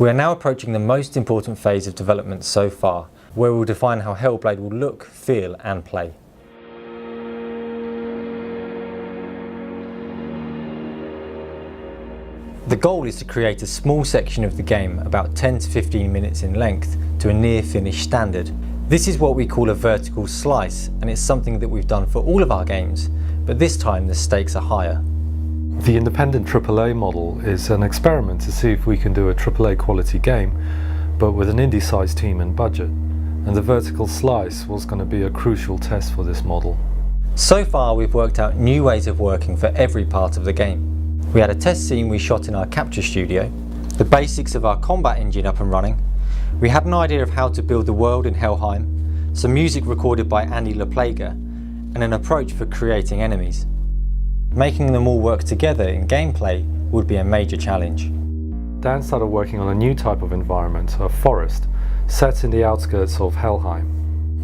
We are now approaching the most important phase of development so far, where we'll define how Hellblade will look, feel and play. The goal is to create a small section of the game, about 10 to 15 minutes in length, to a near finished standard. This is what we call a vertical slice, and it's something that we've done for all of our games, but this time the stakes are higher. The independent AAA model is an experiment to see if we can do a AAA quality game, but with an indie-sized team and budget. And the vertical slice was going to be a crucial test for this model. So far we've worked out new ways of working for every part of the game. We had a test scene we shot in our capture studio, the basics of our combat engine up and running. We had an idea of how to build the world in Helheim, some music recorded by Andy LaPlaga, and an approach for creating enemies. Making them all work together in gameplay would be a major challenge. Dan started working on a new type of environment, a forest, set in the outskirts of Helheim.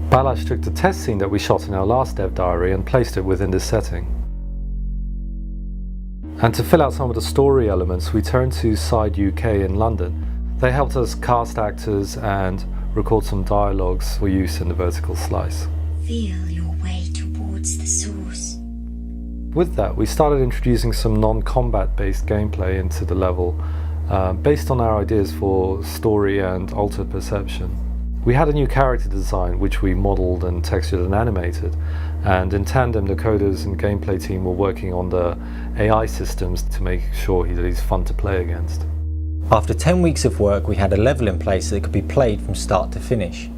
Balázs took the test scene that we shot in our last dev diary and placed it within this setting. And to fill out some of the story elements, we turned to Side UK in London. They helped us cast actors and record some dialogues for use in the vertical slice. Feel your way towards the source. With that, we started introducing some non-combat based gameplay into the level, based on our ideas for story and altered perception. We had a new character design which we modelled and textured and animated, and in tandem the coders and gameplay team were working on the AI systems to make sure that he's fun to play against. After 10 weeks of work we had a level in place that could be played from start to finish,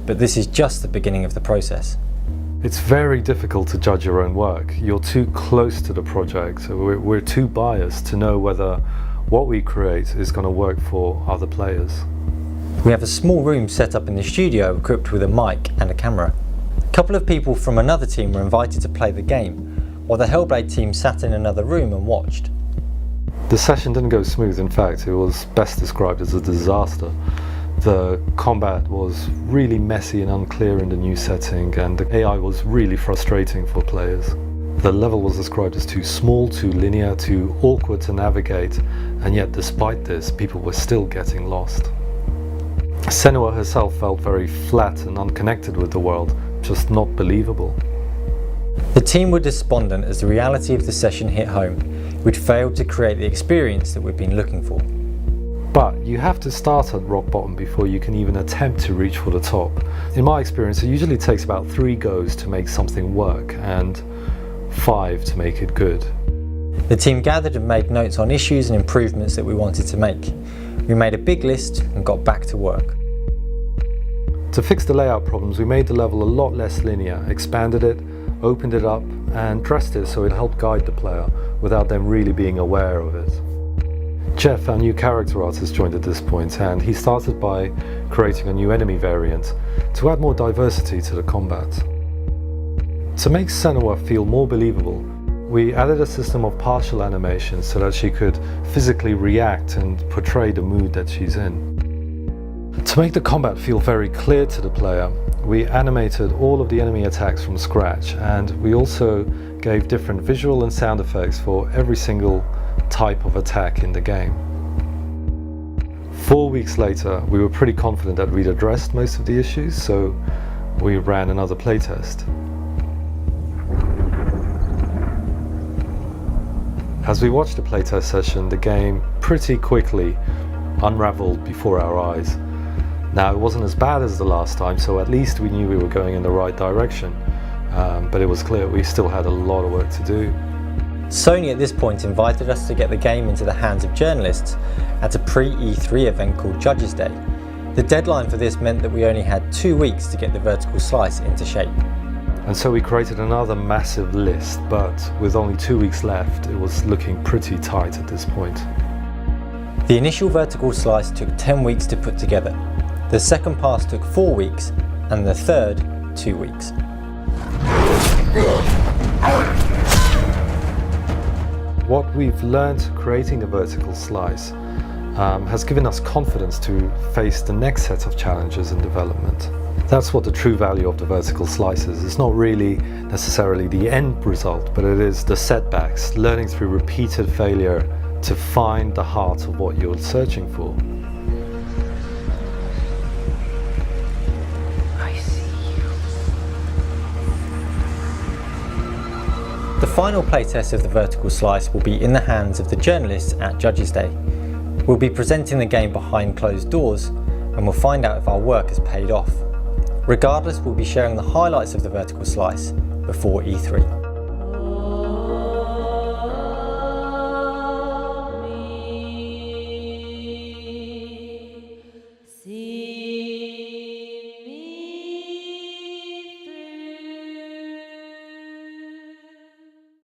but this is just the beginning of the process. It's very difficult to judge your own work. You're too close to the project, we're too biased to know whether what we create is going to work for other players. We have a small room set up in the studio equipped with a mic and a camera. A couple of people from another team were invited to play the game, while the Hellblade team sat in another room and watched. The session didn't go smooth. In fact, it was best described as a disaster. The combat was really messy and unclear in the new setting, and the AI was really frustrating for players. The level was described as too small, too linear, too awkward to navigate, and yet despite this, people were still getting lost. Senua herself felt very flat and unconnected with the world, just not believable. The team were despondent as the reality of the session hit home. We'd failed to create the experience that we'd been looking for. But you have to start at rock bottom before you can even attempt to reach for the top. In my experience, it usually takes about 3 goes to make something work and 5 to make it good. The team gathered and made notes on issues and improvements that we wanted to make. We made a big list and got back to work. To fix the layout problems, we made the level a lot less linear, expanded it, opened it up, and dressed it so it helped guide the player without them really being aware of it. Jeff, our new character artist, joined at this point, and he started by creating a new enemy variant to add more diversity to the combat. To make Senua feel more believable, we added a system of partial animation so that she could physically react and portray the mood that she's in. To make the combat feel very clear to the player, we animated all of the enemy attacks from scratch, and we also gave different visual and sound effects for every single type of attack in the game. 4 weeks later, we were pretty confident that we'd addressed most of the issues, so we ran another playtest. As we watched the playtest session, the game pretty quickly unraveled before our eyes. Now, it wasn't as bad as the last time, so at least we knew we were going in the right direction, but it was clear we still had a lot of work to do. Sony at this point invited us to get the game into the hands of journalists at a pre-E3 event called Judges Day. The deadline for this meant that we only had 2 weeks to get the vertical slice into shape. And so we created another massive list, but with only 2 weeks left, it was looking pretty tight at this point. The initial vertical slice took 10 weeks to put together. The second pass took 4 weeks, and the third, 2 weeks. What we've learned creating the vertical slice has given us confidence to face the next set of challenges in development. That's what the true value of the vertical slice is. It's not really necessarily the end result, but it is the setbacks, learning through repeated failure to find the heart of what you're searching for. The final playtest of the vertical slice will be in the hands of the journalists at Judges' Day. We'll be presenting the game behind closed doors, and we'll find out if our work has paid off. Regardless, we'll be sharing the highlights of the vertical slice before E3.